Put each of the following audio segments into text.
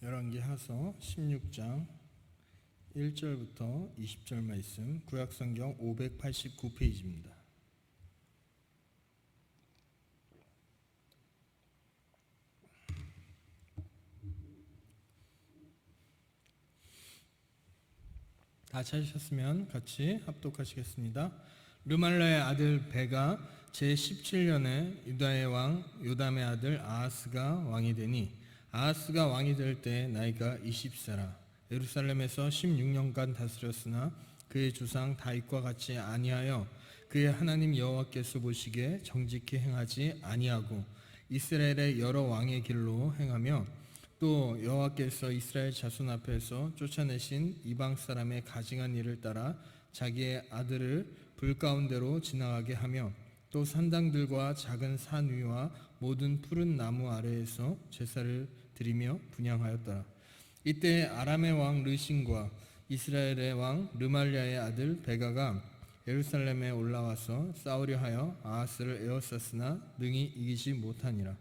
열왕기하서 16장 1절부터 20절 말씀, 구약성경 589페이지입니다. 다 찾으셨으면 같이 합독하시겠습니다. 르말라의 아들 베가 제17년에 유다의 왕 요담의 아들 아하스가 왕이 되니, 아하스가 왕이 될 때 나이가 20세라. 예루살렘에서 16년간 다스렸으나 그의 주상 다윗과 같이 아니하여 그의 하나님 여호와께서 보시기에 정직히 행하지 아니하고 이스라엘의 여러 왕의 길로 행하며, 또 여호와께서 이스라엘 자손 앞에서 쫓아내신 이방 사람의 가증한 일을 따라 자기의 아들을 불 가운데로 지나가게 하며, 또 산당들과 작은 산 위와 모든 푸른 나무 아래에서 제사를 드리며 분향하였더라. 이때 아람의 왕 르신과 이스라엘의 왕 르말랴의 아들 베가가 예루살렘에 올라와서 싸우려 하여 아하스를 에워쌌으나 능히 이기지 못하니라.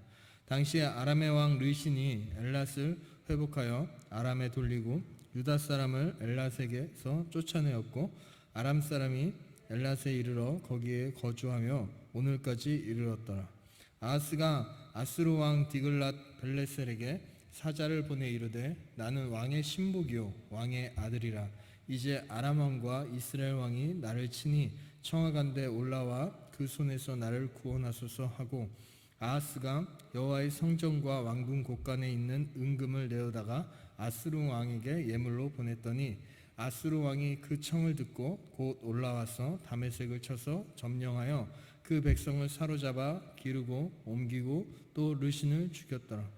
당시에 아람의 왕 르신이 엘랏을 회복하여 아람에 돌리고 유다 사람을 엘랏에게서 쫓아내었고, 아람 사람이 엘랏에 이르러 거기에 거주하며 오늘까지 이르렀더라. 아하스가 아수르 왕 디글랏 빌레셀에게 사자를 보내 이르되, 나는 왕의 신복이요 왕의 아들이라. 이제 아람 왕과 이스라엘 왕이 나를 치니 청하간대 올라와 그 손에서 나를 구원하소서 하고, 아하스가 여호와의 성전과 왕궁 곳간에 있는 은금을 내어다가 아수르 왕에게 예물로 보냈더니, 아수르 왕이 그 청을 듣고 곧 올라와서 다메섹을 쳐서 점령하여 그 백성을 사로잡아 기르고 옮기고 또 르신을 죽였더라.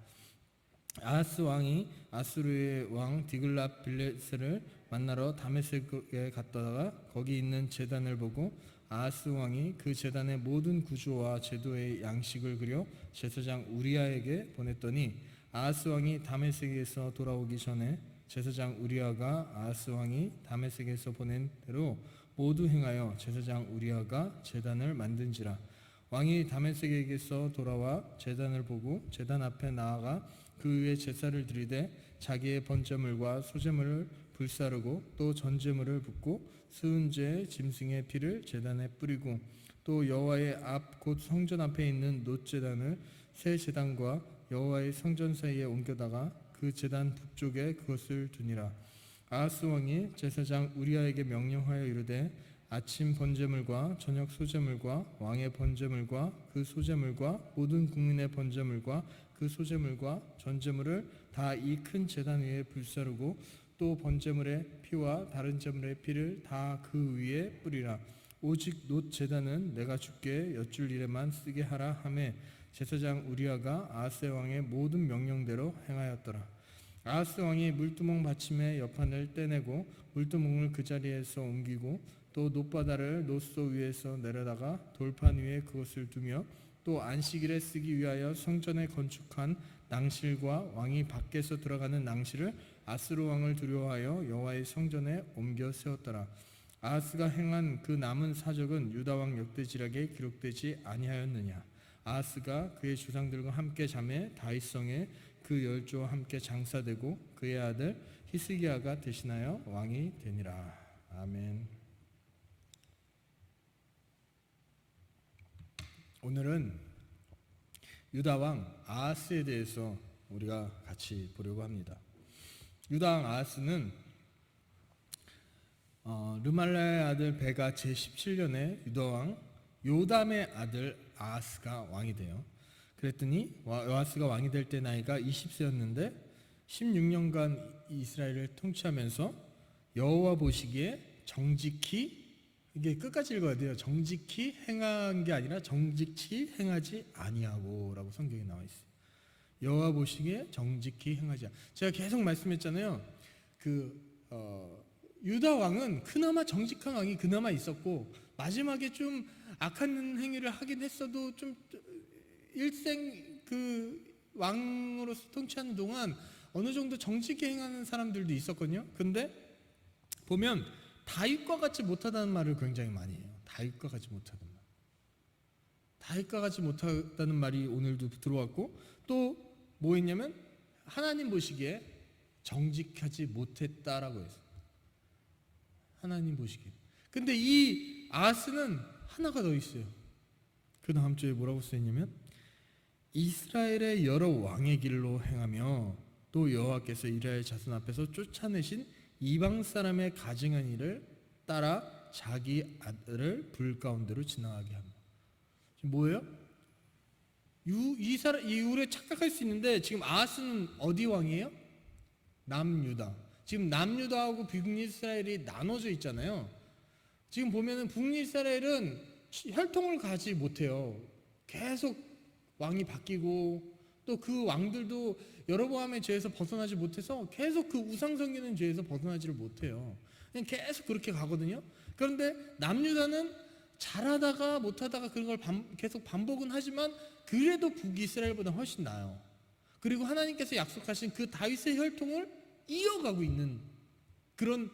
아하스 왕이 아수르의 왕 디글랏 빌레셀을 만나러 다메섹에 갔다가 거기 있는 제단을 보고, 아하스 왕이 그 제단의 모든 구조와 제도의 양식을 그려 제사장 우리아에게 보냈더니, 아하스 왕이 다메섹에서 돌아오기 전에 제사장 우리아가 아하스 왕이 다메섹에서 보낸 대로 모두 행하여 제사장 우리아가 제단을 만든지라. 왕이 다메섹에게서 돌아와 제단을 보고 제단 앞에 나아가 그 위에 제사를 드리되, 자기의 번제물과 소제물을 불사르고 또 전제물을 붓고 수은제 짐승의 피를 제단에 뿌리고, 또 여호와의 앞 곧 성전 앞에 있는 놋제단을 새 제단과 여호와의 성전 사이에 옮겨다가 그 제단 북쪽에 그것을 두니라. 아하스 왕이 제사장 우리아에게 명령하여 이르되, 아침 번제물과 저녁 소제물과 왕의 번제물과 그 소제물과 모든 국민의 번제물과 그 소제물과 전제물을 다 이 큰 제단 위에 불사르고, 또 번제물의 피와 다른 제물의 피를 다 그 위에 뿌리라. 오직 놋 제단은 내가 주께 여쭐 일에만 쓰게 하라 하매, 제사장 우리아가 아하스 왕의 모든 명령대로 행하였더라. 아하스 왕이 물두멍 받침의 옆판을 떼내고 물두멍을 그 자리에서 옮기고, 또 놋바다를 놋소 위에서 내려다가 돌판 위에 그것을 두며, 또 안식일에 쓰기 위하여 성전에 건축한 낭실과 왕이 밖에서 들어가는 낭실을 아수르 왕을 두려워하여 여호와의 성전에 옮겨 세웠더라. 아하스가 행한 그 남은 사적은 유다 왕 역대지략에 기록되지 아니하였느냐. 아하스가 그의 주상들과 함께 잠에 다윗성에 그 열조와 함께 장사되고 그의 아들 히스기야가 대신하여 왕이 되니라. 아멘. 오늘은 유다 왕 아하스에 대해서 우리가 같이 보려고 합니다. 유다 왕 아하스는 르말라의 아들 베가 제17년에 유다 왕 요담의 아들 아하스가 왕이 돼요. 그랬더니 아하스가 왕이 될 때 나이가 20세였는데 16년간 이스라엘을 통치하면서 여호와 보시기에 정직히, 이게 끝까지 읽어야 돼요. 정직히 행한 게 아니라 정직히 행하지 아니하고 라고 성경에 나와 있어요. 여호와 보시기에 정직히 행하지 제가 계속 말씀했잖아요. 유다 왕은 그나마 정직한 왕이 그나마 있었고, 마지막에 좀 악한 행위를 하긴 했어도 좀 일생 그 왕으로서 통치하는 동안 어느 정도 정직히 행하는 사람들도 있었거든요. 근데 보면 다윗과 같이 못하다는 말을 굉장히 많이 해요. 다윗과 같이 못하다는 말. 다윗과 같이 못하다는 말이 오늘도 들어왔고, 또 뭐 했냐면 하나님 보시기에 정직하지 못했다라고 했어요. 하나님 보시기에. 근데 이 아하스는 하나가 더 있어요. 그 다음 주에 뭐라고 써있냐면 이스라엘의 여러 왕의 길로 행하며 또 여호와께서 이스라엘 자손 앞에서 쫓아내신 이방 사람의 가증한 일을 따라 자기 아들을 불 가운데로 지나가게 합니다. 지금 뭐예요? 우리가 착각할 수 있는데 지금 아하스는 어디 왕이에요? 남유다. 지금 남유다하고 북이스라엘이 나눠져 있잖아요. 지금 보면은 북이스라엘은 혈통을 가지 못해요. 계속 왕이 바뀌고 또 그 왕들도 여로보암의 죄에서 벗어나지 못해서 계속 그 우상 섬기는 죄에서 벗어나지를 못해요. 그냥 계속 그렇게 가거든요. 그런데 남유다는 잘하다가 못하다가 그런 걸 계속 반복은 하지만 그래도 북이스라엘보다 훨씬 나아요. 그리고 하나님께서 약속하신 그 다윗의 혈통을 이어가고 있는 그런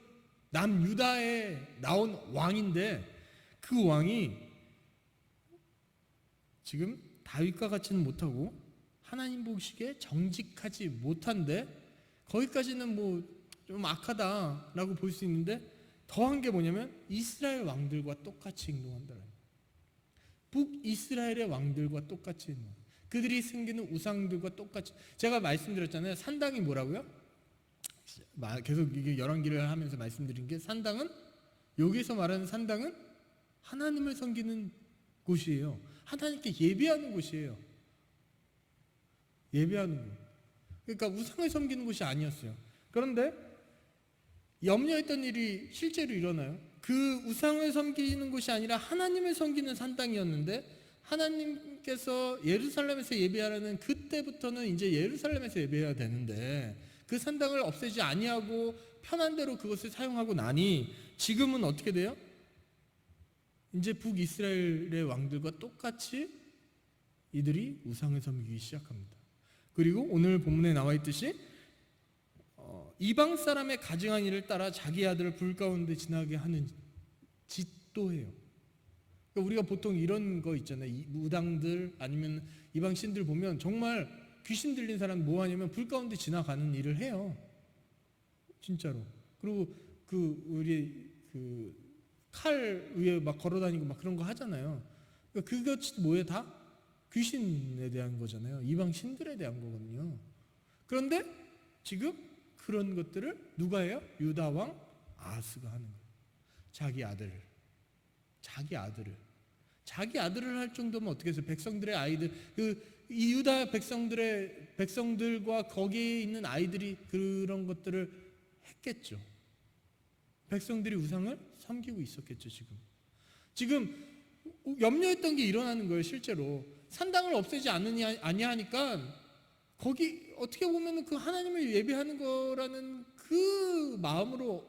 남유다에 나온 왕인데 그 왕이 지금 다윗과 같지는 못하고 하나님 보시기에 정직하지 못한데 거기까지는 뭐 좀 악하다라고 볼 수 있는데 더한 게 뭐냐면 이스라엘 왕들과 똑같이 행동한다는 거예요. 북이스라엘의 왕들과 똑같이 행동. 그들이 섬기는 우상들과 똑같이. 제가 말씀드렸잖아요. 산당이 뭐라고요? 계속 이게 열왕기를 하면서 말씀드린 게 산당은 여기서 말하는 산당은 하나님을 섬기는 곳이에요. 하나님께 예배하는 곳이에요. 예배하는 곳. 그러니까 우상을 섬기는 곳이 아니었어요. 그런데 염려했던 일이 실제로 일어나요. 그 우상을 섬기는 곳이 아니라 하나님을 섬기는 산당이었는데 하나님께서 예루살렘에서 예배하라는 그때부터는 이제 예루살렘에서 예배해야 되는데 그 산당을 없애지 아니하고 편한 대로 그것을 사용하고 나니 지금은 어떻게 돼요? 이제 북이스라엘의 왕들과 똑같이 이들이 우상을 섬기기 시작합니다. 그리고 오늘 본문에 나와 있듯이 이방 사람의 가증한 일을 따라 자기 아들을 불 가운데 지나게 하는 짓도 해요. 그러니까 우리가 보통 이런 거 있잖아요. 무당들 아니면 이방 신들 보면 정말 귀신 들린 사람 뭐 하냐면 불 가운데 지나가는 일을 해요. 진짜로. 그리고 우리 칼 위에 막 걸어다니고 막 그런 거 하잖아요. 그러니까 그것이 뭐예요? 다 귀신에 대한 거잖아요. 이방 신들에 대한 거거든요. 그런데 지금 그런 것들을 누가 해요? 유다 왕 아하스가 하는 거예요. 자기 아들을 할 정도면 어떻게 해서 백성들의 아이들 이 유다 백성들과 거기에 있는 아이들이 그런 것들을 했겠죠. 백성들이 우상을 섬기고 있었겠죠. 지금 염려했던 게 일어나는 거예요. 실제로 산당을 없애지 아니하니까 거기 어떻게 보면 그 하나님을 예배하는 거라는 그 마음으로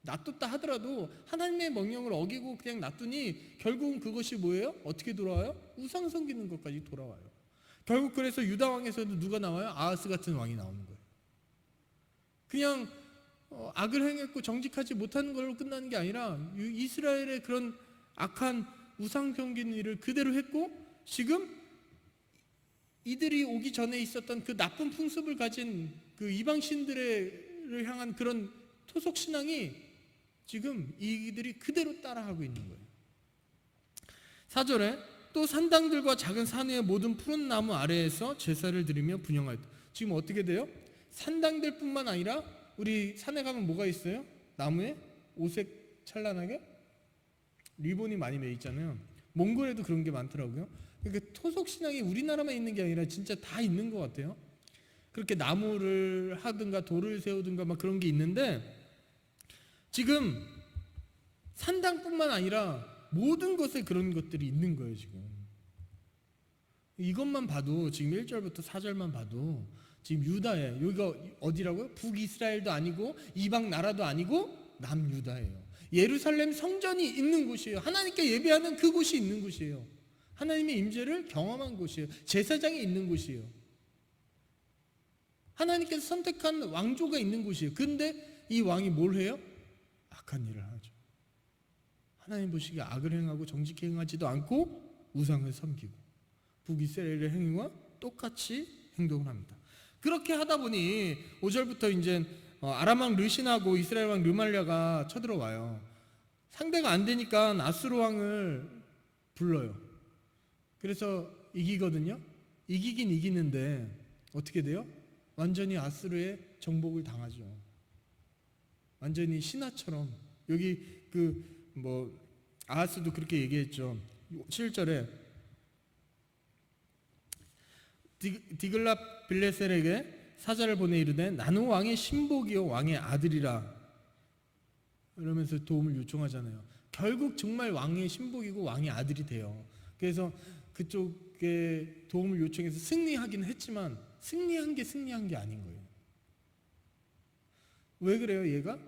놔뒀다 하더라도 하나님의 명령을 어기고 그냥 놔두니 결국은 그것이 뭐예요? 어떻게 돌아와요? 우상 섬기는 것까지 돌아와요. 결국 그래서 유다 왕에서도 누가 나와요? 아하스 같은 왕이 나오는 거예요. 그냥 악을 행했고 정직하지 못하는 걸로 끝나는 게 아니라 이스라엘의 그런 악한 우상 섬기는 일을 그대로 했고 지금 이들이 오기 전에 있었던 그 나쁜 풍습을 가진 그 이방 신들을 향한 그런 토속 신앙이 지금 이들이 그대로 따라하고 있는 거예요. 4절에 또 산당들과 작은 산 위의 모든 푸른 나무 아래에서 제사를 드리며 분향하였다. 지금 어떻게 돼요? 산당들뿐만 아니라 우리 산에 가면 뭐가 있어요? 나무에 오색 찬란하게 리본이 많이 매 있잖아요. 몽골에도 그런 게 많더라고요. 그러니까 토속 신앙이 우리나라만 있는 게 아니라 진짜 다 있는 것 같아요. 그렇게 나무를 하든가 돌을 세우든가 막 그런 게 있는데 지금 산당뿐만 아니라 모든 것에 그런 것들이 있는 거예요. 지금 이것만 봐도 지금 1절부터 4절만 봐도 지금 유다에 여기가 어디라고요? 북이스라엘도 아니고 이방 나라도 아니고 남유다예요. 예루살렘 성전이 있는 곳이에요. 하나님께 예배하는 그곳이 있는 곳이에요. 하나님의 임재를 경험한 곳이에요. 제사장이 있는 곳이에요. 하나님께서 선택한 왕조가 있는 곳이에요. 그런데 이 왕이 뭘 해요? 악한 일을 하죠. 하나님 보시기에 악을 행하고 정직히 행하지도 않고 우상을 섬기고 북이스라엘의 행위와 똑같이 행동을 합니다. 그렇게 하다 보니 5절부터 이제 아람 왕 르신하고 이스라엘 왕 르말랴가 쳐들어와요. 상대가 안 되니까 아수르 왕을 불러요. 그래서 이기거든요. 이기긴 이기는데 어떻게 돼요? 완전히 아수르의 정복을 당하죠. 완전히 신하처럼. 여기 아하스도 그렇게 얘기했죠. 7절에 디글랏 빌레셀에게 사자를 보내 이르되 나는 왕의 신복이요 왕의 아들이라 이러면서 도움을 요청하잖아요. 결국 정말 왕의 신복이고 왕의 아들이 돼요. 그래서 그쪽에 도움을 요청해서 승리하긴 했지만 승리한 게 아닌 거예요. 왜 그래요? 얘가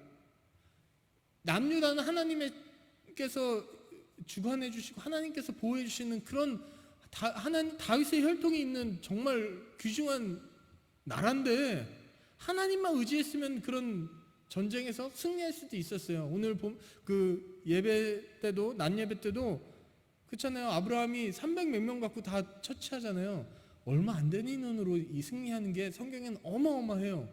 남유다는 하나님께서 주관해 주시고 하나님께서 보호해 주시는 그런 하나님 다윗의 혈통이 있는 정말 귀중한 나라인데 하나님만 의지했으면 그런 전쟁에서 승리할 수도 있었어요. 오늘 그 예배 때도 낮 예배 때도 그렇잖아요. 아브라함이 300몇 명 갖고 다 처치하잖아요. 얼마 안 되는 인원으로 이 승리하는 게 성경에는 어마어마해요.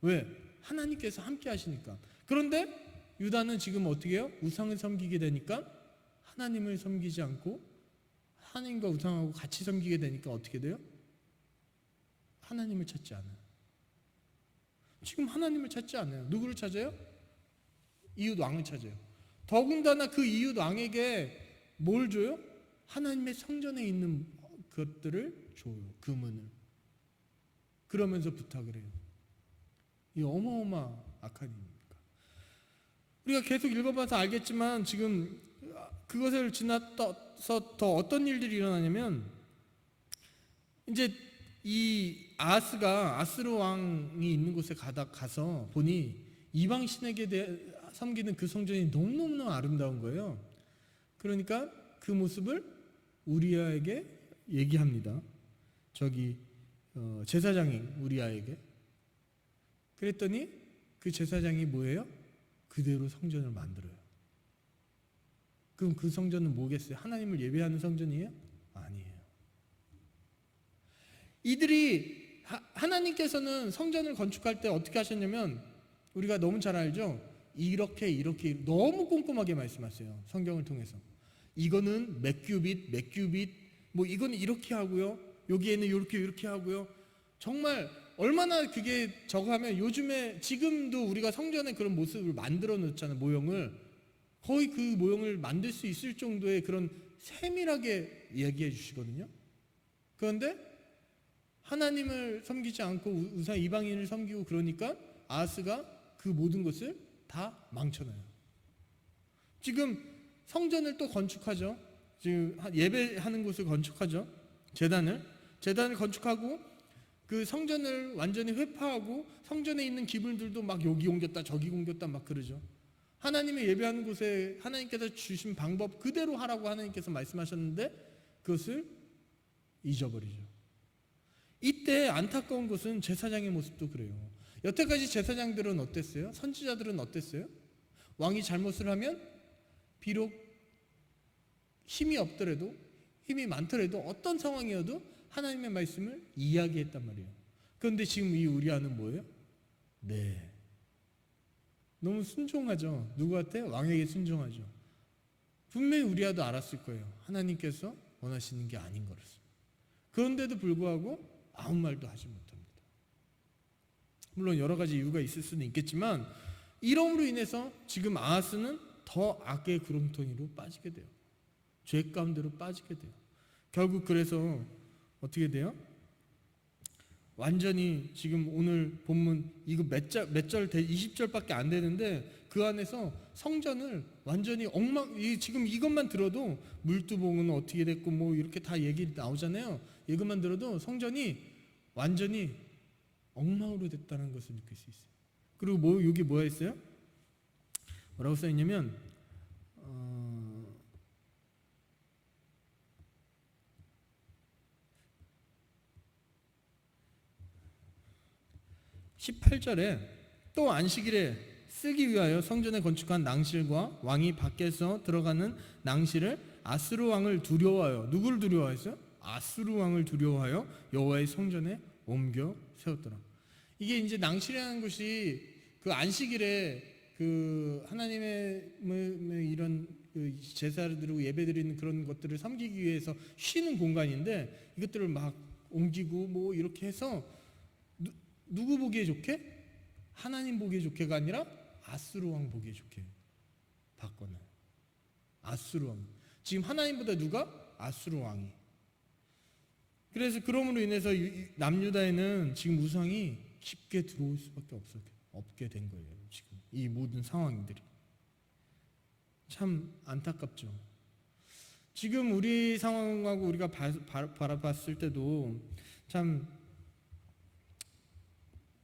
왜? 하나님께서 함께 하시니까. 그런데 유다는 지금 어떻게 해요? 우상을 섬기게 되니까 하나님을 섬기지 않고 하나님과 우상하고 같이 섬기게 되니까 어떻게 돼요? 하나님을 찾지 않아요. 지금 하나님을 찾지 않아요. 누구를 찾아요? 이웃 왕을 찾아요. 더군다나 그 이웃 왕에게 뭘 줘요? 하나님의 성전에 있는 것들을 줘요. 금은을. 그러면서 부탁을 해요. 이 어마어마 악한 일입니까? 우리가 계속 읽어봐서 알겠지만 지금 그것을 지나서 더 어떤 일들이 일어나냐면 이제 이 아하스가 아스루 왕이 있는 곳에 가서 보니 이방 신에게 섬기는 그 성전이 너무너무 아름다운 거예요. 그러니까 그 모습을 우리아에게 얘기합니다. 제사장이 우리아에게. 그랬더니 그 제사장이 뭐예요? 그대로 성전을 만들어요. 그럼 그 성전은 뭐겠어요? 하나님을 예배하는 성전이에요? 아니에요. 이들이 하나님께서는 성전을 건축할 때 어떻게 하셨냐면 우리가 너무 잘 알죠? 이렇게 너무 꼼꼼하게 말씀하세요. 성경을 통해서. 이거는 몇 규빗, 뭐 이거는 이렇게 하고요. 여기에는 이렇게 하고요. 정말 얼마나 그게 저거 하면 요즘에 지금도 우리가 성전에 그런 모습을 만들어 놓잖아요. 모형을. 거의 그 모형을 만들 수 있을 정도의 그런 세밀하게 얘기해 주시거든요. 그런데 하나님을 섬기지 않고 우상 이방인을 섬기고 그러니까 아하스가 그 모든 것을 다 망쳐놔요. 지금 성전을 또 건축하죠. 지금 예배하는 곳을 건축하죠. 재단을 건축하고 그 성전을 완전히 회파하고 성전에 있는 기물들도 막 여기 옮겼다 저기 옮겼다 막 그러죠. 하나님의 예배하는 곳에 하나님께서 주신 방법 그대로 하라고 하나님께서 말씀하셨는데 그것을 잊어버리죠. 이때 안타까운 것은 제사장의 모습도 그래요. 여태까지 제사장들은 어땠어요? 선지자들은 어땠어요? 왕이 잘못을 하면 비록 힘이 없더라도 힘이 많더라도 어떤 상황이어도 하나님의 말씀을 이야기했단 말이에요. 그런데 지금 이 우리아는 뭐예요? 네, 너무 순종하죠. 누구한테? 왕에게 순종하죠. 분명히 우리아도 알았을 거예요. 하나님께서 원하시는 게 아닌 것을. 그런데도 불구하고 아무 말도 하지 못합니다. 물론 여러 가지 이유가 있을 수는 있겠지만 이러므로 인해서 지금 아하스는 더 악의 구렁텅이로 빠지게 돼요. 죄 가운데로 빠지게 돼요. 결국 그래서 어떻게 돼요? 완전히 지금 오늘 본문 이거 몇 절 20절밖에 안 되는데 그 안에서 성전을 완전히 지금 이것만 들어도 물두봉은 어떻게 됐고 뭐 이렇게 다 얘기 나오잖아요. 이것만 들어도 성전이 완전히 엉망으로 됐다는 것을 느낄 수 있어요. 그리고 여기 뭐가 있어요? 뭐라고 써 있냐면 18절에 또 안식일에 쓰기 위하여 성전에 건축한 낭실과 왕이 밖에서 들어가는 낭실을 아스루 왕을 두려워하여 누구를 두려워했어요? 아스루 왕을 두려워하여 여호와의 성전에 옮겨 세웠더라. 이게 이제 낭실이라는 것이 그 안식일에 그 하나님의 이런 그 제사를 드리고 예배 드리는 그런 것들을 섬기기 위해서 쉬는 공간인데, 이것들을 막 옮기고 뭐 이렇게 해서 누구 보기에 좋게? 하나님 보기에 좋게가 아니라 아수르 왕 보기에 좋게 바꿔놔요. 아수르 왕. 지금 하나님보다 누가? 아수르 왕이. 그래서 그럼으로 인해서 남유다에는 지금 우상이 깊게 들어올 수밖에 없게 된 거예요. 지금 이 모든 상황들이 참 안타깝죠. 지금 우리 상황하고 우리가 바라봤을 때도 참,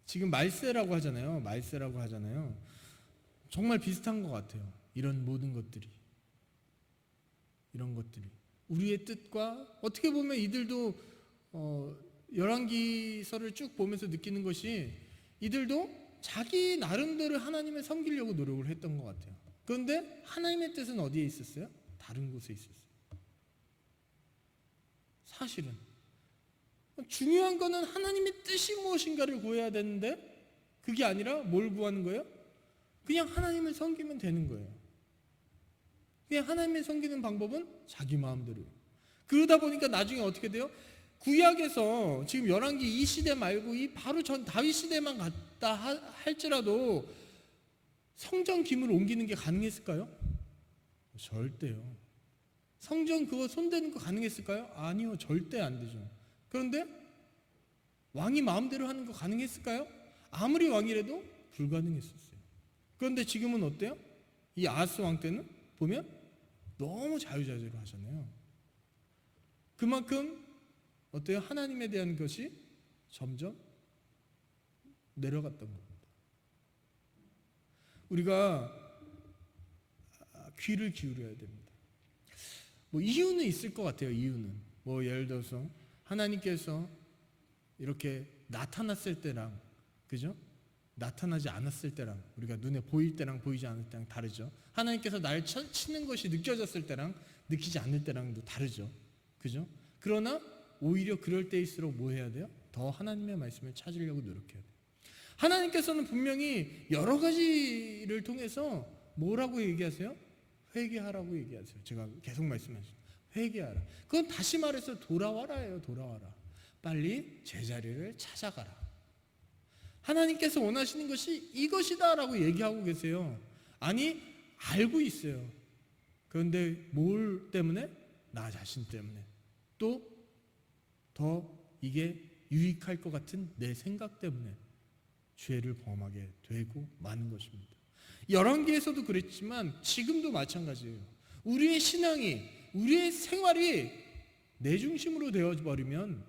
지금 말세라고 하잖아요. 말세라고 하잖아요. 정말 비슷한 것 같아요. 이런 모든 것들이, 이런 것들이 우리의 뜻과, 어떻게 보면 이들도 열왕기서를 쭉 보면서 느끼는 것이, 이들도 자기 나름대로 하나님을 섬기려고 노력을 했던 것 같아요. 그런데 하나님의 뜻은 어디에 있었어요? 다른 곳에 있었어요. 사실은 중요한 거는 하나님의 뜻이 무엇인가를 구해야 되는데, 그게 아니라 뭘 구하는 거예요? 그냥 하나님을 섬기면 되는 거예요. 그냥 하나님을 섬기는 방법은 자기 마음대로예요. 그러다 보니까 나중에 어떻게 돼요? 구약에서 지금 열왕기 이 시대 말고 이 바로 전 다윗 시대만 갔다 할지라도 성전 기물을 옮기는 게 가능했을까요? 절대요. 성전 그거 손대는 거 가능했을까요? 아니요, 절대 안 되죠. 그런데 왕이 마음대로 하는 거 가능했을까요? 아무리 왕이라도 불가능했었어요. 그런데 지금은 어때요? 이 아하스 왕 때는 보면 너무 자유자재로 하잖아요. 그만큼 어때요? 하나님에 대한 것이 점점 내려갔던 겁니다. 우리가 귀를 기울여야 됩니다. 뭐 이유는 있을 것 같아요. 이유는 뭐 예를 들어서 하나님께서 이렇게 나타났을 때랑, 그죠? 나타나지 않았을 때랑, 우리가 눈에 보일 때랑 보이지 않을 때랑 다르죠. 하나님께서 날 치는 것이 느껴졌을 때랑 느끼지 않을 때랑도 다르죠. 그죠? 그러나 오히려 그럴 때일수록 뭐 해야 돼요? 더 하나님의 말씀을 찾으려고 노력해야 돼요. 하나님께서는 분명히 여러 가지를 통해서 뭐라고 얘기하세요? 회개하라고 얘기하세요. 제가 계속 말씀하시죠. 회개하라. 그건 다시 말해서 돌아와라예요. 돌아와라. 빨리 제자리를 찾아가라. 하나님께서 원하시는 것이 이것이다 라고 얘기하고 계세요. 아니, 알고 있어요. 그런데 뭘 때문에? 나 자신 때문에. 또 더 이게 유익할 것 같은 내 생각 때문에 죄를 범하게 되고 마는 것입니다. 열왕기에서도 그랬지만 지금도 마찬가지예요. 우리의 신앙이, 우리의 생활이 내 중심으로 되어버리면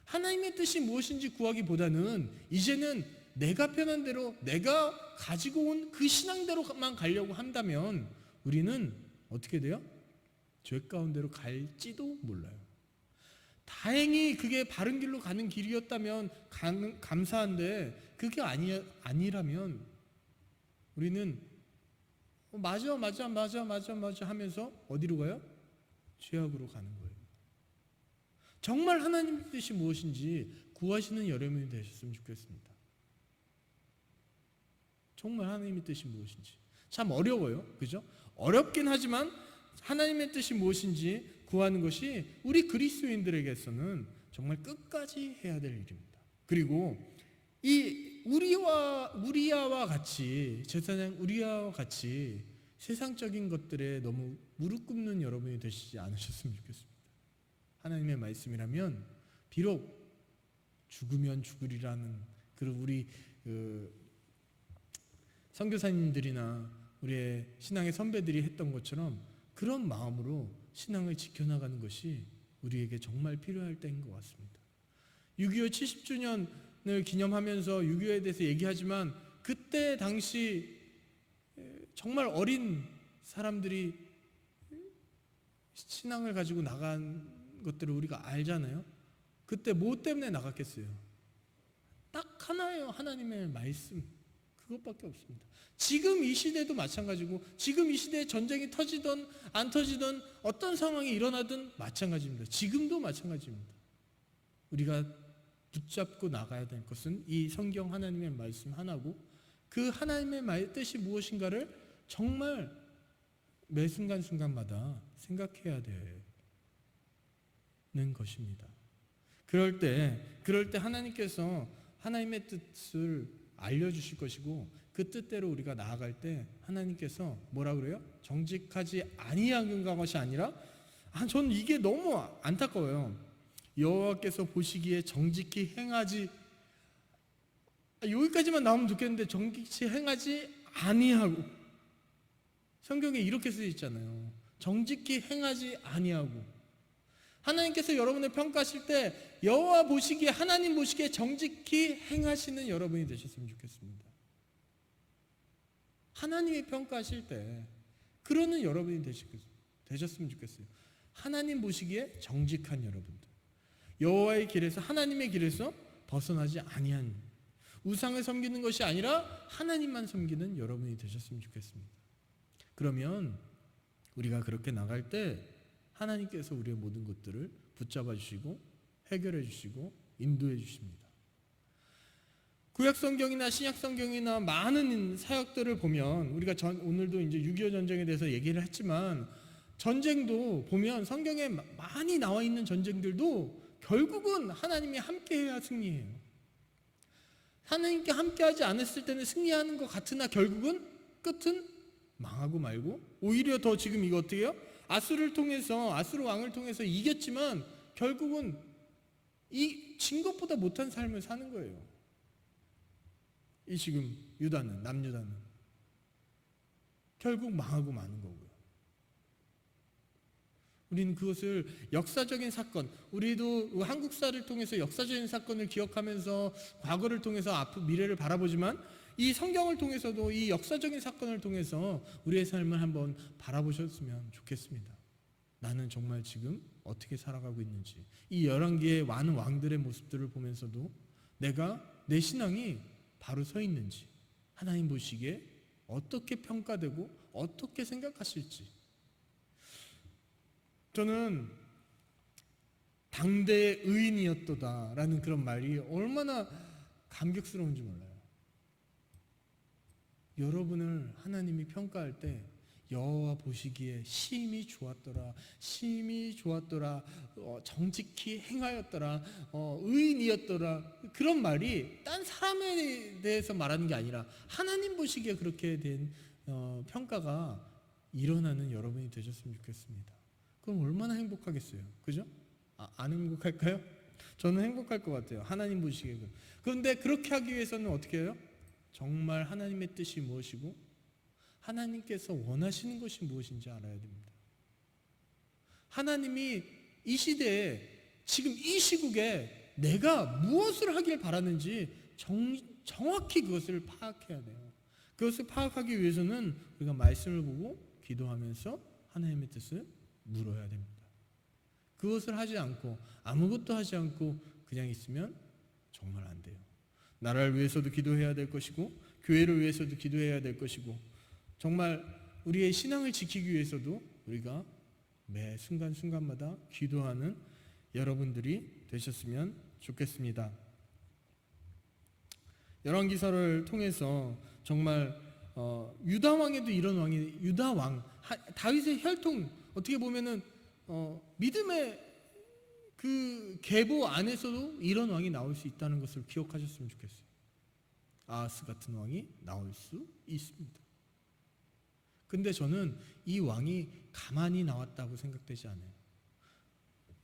하나님의 뜻이 무엇인지 구하기보다는 이제는 내가 편한 대로, 내가 가지고 온 그 신앙대로만 가려고 한다면 우리는 어떻게 돼요? 죄 가운데로 갈지도 몰라요. 다행히 그게 바른 길로 가는 길이었다면 감사한데, 그게 아니라면 우리는 맞아 하면서 어디로 가요? 죄악으로 가는 거예요. 정말 하나님의 뜻이 무엇인지 구하시는 여러분이 되셨으면 좋겠습니다. 정말 하나님의 뜻이 무엇인지. 참 어려워요. 그죠? 어렵긴 하지만 하나님의 뜻이 무엇인지 구하는 것이 우리 그리스도인들에게서는 정말 끝까지 해야 될 일입니다. 그리고 이 우리야와 같이, 제사장 우리야와 같이 세상적인 것들에 너무 무릎 꿇는 여러분이 되시지 않으셨으면 좋겠습니다. 하나님의 말씀이라면 비록 죽으면 죽으리라는, 그리고 우리 선교사님들이나 우리의 신앙의 선배들이 했던 것처럼 그런 마음으로 신앙을 지켜나가는 것이 우리에게 정말 필요할 때인 것 같습니다. 6.25 70주년을 기념하면서 6.25에 대해서 얘기하지만, 그때 당시 정말 어린 사람들이 신앙을 가지고 나간 것들을 우리가 알잖아요. 그때 뭐 때문에 나갔겠어요? 딱 하나예요. 하나님의 말씀. 그것밖에 없습니다. 지금 이 시대도 마찬가지고, 지금 이 시대에 전쟁이 터지든 안 터지든 어떤 상황이 일어나든 마찬가지입니다. 지금도 마찬가지입니다. 우리가 붙잡고 나가야 될 것은 이 성경 하나님의 말씀 하나고, 그 하나님의 뜻이 무엇인가를 정말 매 순간순간마다 생각해야 되는 것입니다. 그럴 때 하나님께서 하나님의 뜻을 알려주실 것이고, 그 뜻대로 우리가 나아갈 때 하나님께서 뭐라 그래요? 정직하지 아니한 것이 아니라, 저는 이게 너무 안타까워요. 여호와께서 보시기에 정직히 행하지, 여기까지만 나오면 좋겠는데 정직히 행하지 아니하고, 성경에 이렇게 쓰여 있잖아요. 정직히 행하지 아니하고. 하나님께서 여러분을 평가하실 때 여호와 보시기에, 하나님 보시기에 정직히 행하시는 여러분이 되셨으면 좋겠습니다. 하나님이 평가하실 때 그러는 여러분이 되셨으면 좋겠어요. 하나님 보시기에 정직한 여러분들, 여호와의 길에서, 하나님의 길에서 벗어나지 아니한, 우상을 섬기는 것이 아니라 하나님만 섬기는 여러분이 되셨으면 좋겠습니다. 그러면 우리가 그렇게 나갈 때 하나님께서 우리의 모든 것들을 붙잡아 주시고 해결해 주시고 인도해 주십니다. 구약 성경이나 신약 성경이나 많은 사역들을 보면, 우리가 오늘도 이제 6.25 전쟁에 대해서 얘기를 했지만, 전쟁도 보면 성경에 많이 나와 있는 전쟁들도 결국은 하나님이 함께해야 승리해요. 하나님께 함께하지 않았을 때는 승리하는 것 같으나 결국은 끝은 망하고 말고, 오히려 더 지금 이거 어떻게 해요? 아수르 왕을 통해서 이겼지만 결국은 이 진 것보다 못한 삶을 사는 거예요. 이 지금 남유다는 결국 망하고 마는 거고요. 우리는 그것을 역사적인 사건, 우리도 한국사를 통해서 역사적인 사건을 기억하면서 과거를 통해서 미래를 바라보지만, 이 성경을 통해서도 이 역사적인 사건을 통해서 우리의 삶을 한번 바라보셨으면 좋겠습니다. 나는 정말 지금 어떻게 살아가고 있는지, 이 11개의 많은 왕들의 모습들을 보면서도 내 신앙이 바로 서 있는지, 하나님 보시기에 어떻게 평가되고 어떻게 생각하실지. 저는 당대의 의인이었도다라는 그런 말이 얼마나 감격스러운지 몰라요. 여러분을 하나님이 평가할 때 여호와 보시기에 심히 좋았더라, 정직히 행하였더라, 의인이었더라, 그런 말이 딴 사람에 대해서 말하는 게 아니라 하나님 보시기에 그렇게 된 평가가 일어나는 여러분이 되셨으면 좋겠습니다. 그럼 얼마나 행복하겠어요, 그죠? 안 행복할까요? 저는 행복할 것 같아요. 하나님 보시기에. 그런데 그렇게 하기 위해서는 어떻게 해요? 정말 하나님의 뜻이 무엇이고 하나님께서 원하시는 것이 무엇인지 알아야 됩니다. 하나님이 이 시대에, 지금 이 시국에 내가 무엇을 하길 바라는지 정확히 그것을 파악해야 돼요. 그것을 파악하기 위해서는 우리가 말씀을 보고 기도하면서 하나님의 뜻을 물어야 됩니다. 그것을 하지 않고, 아무것도 하지 않고 그냥 있으면 정말 안 돼요. 나라를 위해서도 기도해야 될 것이고, 교회를 위해서도 기도해야 될 것이고, 정말 우리의 신앙을 지키기 위해서도 우리가 매 순간순간마다 기도하는 여러분들이 되셨으면 좋겠습니다. 열왕기서를 통해서 정말 유다 왕에도 이런 유다 왕, 다윗의 혈통, 어떻게 보면은 믿음의 그 계보 안에서도 이런 왕이 나올 수 있다는 것을 기억하셨으면 좋겠어요. 아하스 같은 왕이 나올 수 있습니다. 근데 저는 이 왕이 가만히 나왔다고 생각되지 않아요.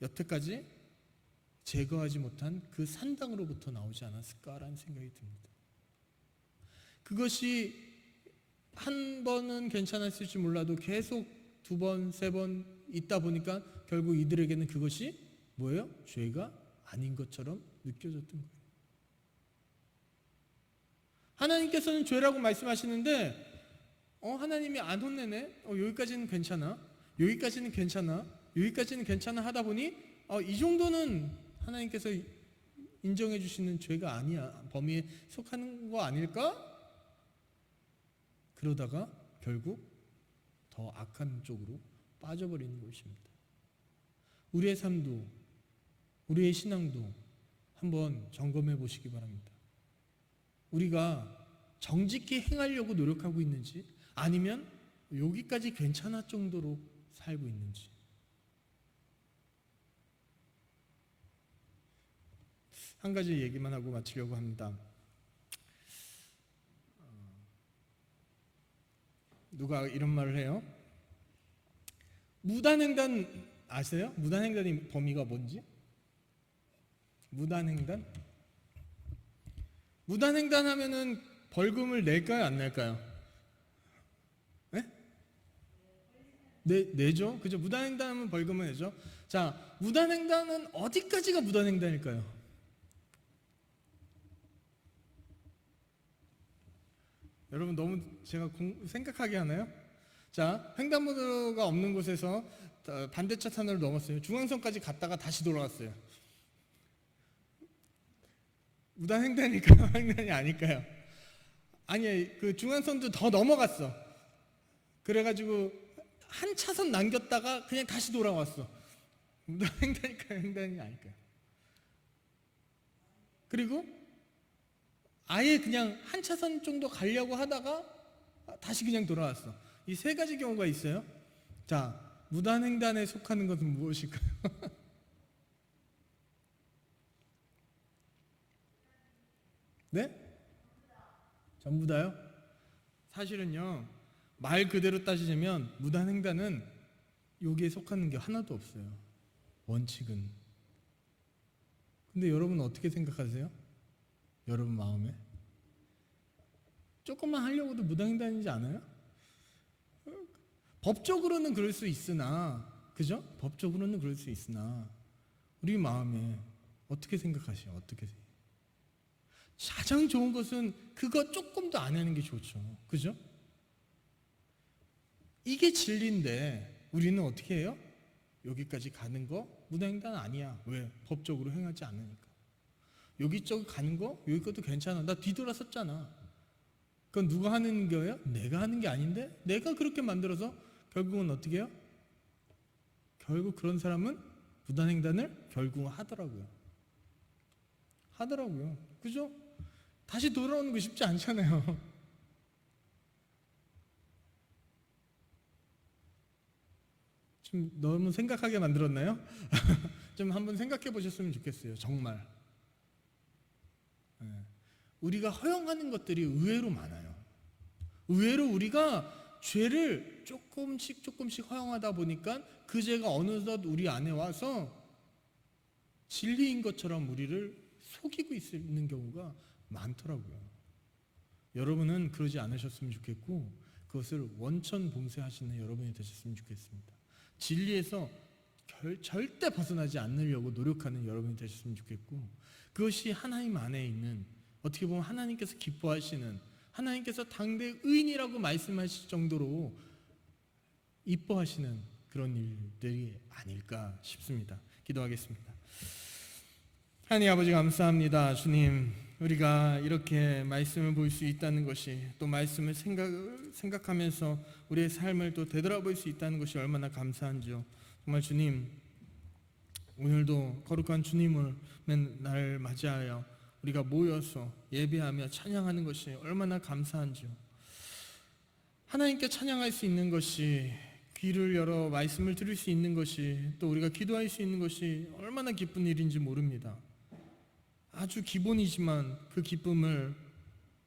여태까지 제거하지 못한 그 산당으로부터 나오지 않았을까라는 생각이 듭니다. 그것이 한 번은 괜찮았을지 몰라도 계속 2번, 3번 있다 보니까 결국 이들에게는 그것이 뭐예요? 죄가 아닌 것처럼 느껴졌던 거예요. 하나님께서는 죄라고 말씀하시는데 하나님이 안 혼내네? 여기까지는 괜찮아, 여기까지는 괜찮아, 여기까지는 괜찮아 하다 보니 이 정도는 하나님께서 인정해 주시는 죄가 아니야, 범위에 속하는 거 아닐까? 그러다가 결국 더 악한 쪽으로 빠져버리는 것입니다. 우리의 삶도, 우리의 신앙도 한번 점검해 보시기 바랍니다. 우리가 정직히 행하려고 노력하고 있는지, 아니면 여기까지 괜찮을 정도로 살고 있는지. 한 가지 얘기만 하고 마치려고 합니다. 누가 이런 말을 해요? 무단횡단 아세요? 무단횡단의 범위가 뭔지? 무단횡단? 무단횡단 하면은 벌금을 낼까요? 안 낼까요? 네? 내죠? 그죠? 무단횡단 하면 벌금을 내죠? 자, 무단횡단은 어디까지가 무단횡단일까요? 여러분 너무 제가 생각하게 하나요? 자, 횡단보도가 없는 곳에서 반대차 터널을 넘었어요. 중앙선까지 갔다가 다시 돌아왔어요. 무단횡단일까요? 횡단이 아닐까요? 아니, 그 중앙선도 더 넘어갔어. 그래가지고 한 차선 남겼다가 그냥 다시 돌아왔어. 무단횡단일까요? 횡단이 아닐까요? 그리고 아예 그냥 한 차선 정도 가려고 하다가 다시 그냥 돌아왔어. 이 세 가지 경우가 있어요. 자, 무단횡단에 속하는 것은 무엇일까요? 네? 전부 다요? 사실은요, 말 그대로 따지자면 무단횡단은 여기에 속하는 게 하나도 없어요. 원칙은. 근데 여러분 어떻게 생각하세요? 여러분 마음에? 조금만 하려고도 무단횡단이지 않아요? 법적으로는 그럴 수 있으나, 그죠? 법적으로는 그럴 수 있으나 우리 마음에 어떻게 생각하세요? 어떻게? 가장 좋은 것은 그거 조금도 안 하는 게 좋죠. 그죠? 이게 진리인데 우리는 어떻게 해요? 여기까지 가는 거 무단횡단 아니야. 왜? 법적으로 행하지 않으니까. 여기저기 가는 거 여기 것도 괜찮아. 나 뒤돌아섰잖아. 그건 누가 하는 거예요? 내가 하는 게 아닌데 내가 그렇게 만들어서 결국은 어떻게 해요? 결국 그런 사람은 무단횡단을 결국은 하더라고요. 그죠? 다시 돌아오는 거 쉽지 않잖아요. 좀 너무 생각하게 만들었나요? 좀 한번 생각해 보셨으면 좋겠어요. 정말. 우리가 허용하는 것들이 의외로 많아요. 의외로 우리가 죄를 조금씩 허용하다 보니까 그 죄가 어느덧 우리 안에 와서 진리인 것처럼 우리를 속이고 있는 경우가 많더라고요. 여러분은 그러지 않으셨으면 좋겠고 그것을 원천 봉쇄하시는 여러분이 되셨으면 좋겠습니다. 진리에서 절대 벗어나지 않으려고 노력하는 여러분이 되셨으면 좋겠고, 그것이 하나님 안에 있는, 어떻게 보면 하나님께서 기뻐하시는, 하나님께서 당대 의인이라고 말씀하실 정도로 이뻐하시는 그런 일들이 아닐까 싶습니다. 기도하겠습니다. 하나님 아버지 감사합니다. 주님, 우리가 이렇게 말씀을 볼 수 있다는 것이, 또 말씀을 생각하면서 우리의 삶을 또 되돌아볼 수 있다는 것이 얼마나 감사한지요. 정말 주님, 오늘도 거룩한 주님을 날 맞이하여 우리가 모여서 예배하며 찬양하는 것이 얼마나 감사한지요. 하나님께 찬양할 수 있는 것이, 귀를 열어 말씀을 들을 수 있는 것이, 또 우리가 기도할 수 있는 것이 얼마나 기쁜 일인지 모릅니다. 아주 기본이지만 그 기쁨을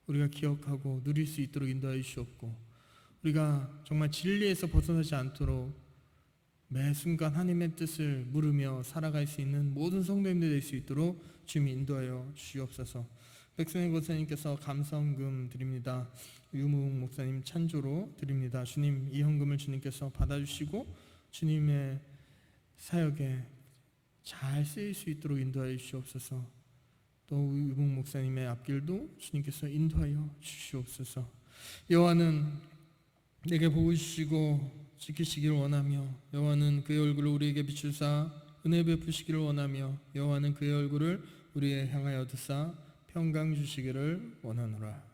우리가 기억하고 누릴 수 있도록 인도하여 주시옵고, 우리가 정말 진리에서 벗어나지 않도록 매 순간 하나님의 뜻을 물으며 살아갈 수 있는 모든 성도님들 될 수 있도록 주님 인도하여 주시옵소서. 백선희 권사님께서 감사헌금 드립니다. 유무욱 목사님 찬조로 드립니다. 주님, 이 헌금을 주님께서 받아주시고 주님의 사역에 잘 쓰일 수 있도록 인도하여 주시옵소서. 또 유무욱 목사님의 앞길도 주님께서 인도하여 주시옵소서. 여호와는 내게 보고 주시고 지키시기를 원하며, 여호와는 그의 얼굴을 우리에게 비추사 은혜 베푸시기를 원하며, 여호와는 그의 얼굴을 우리에 향하여 두사 평강 주시기를 원하노라.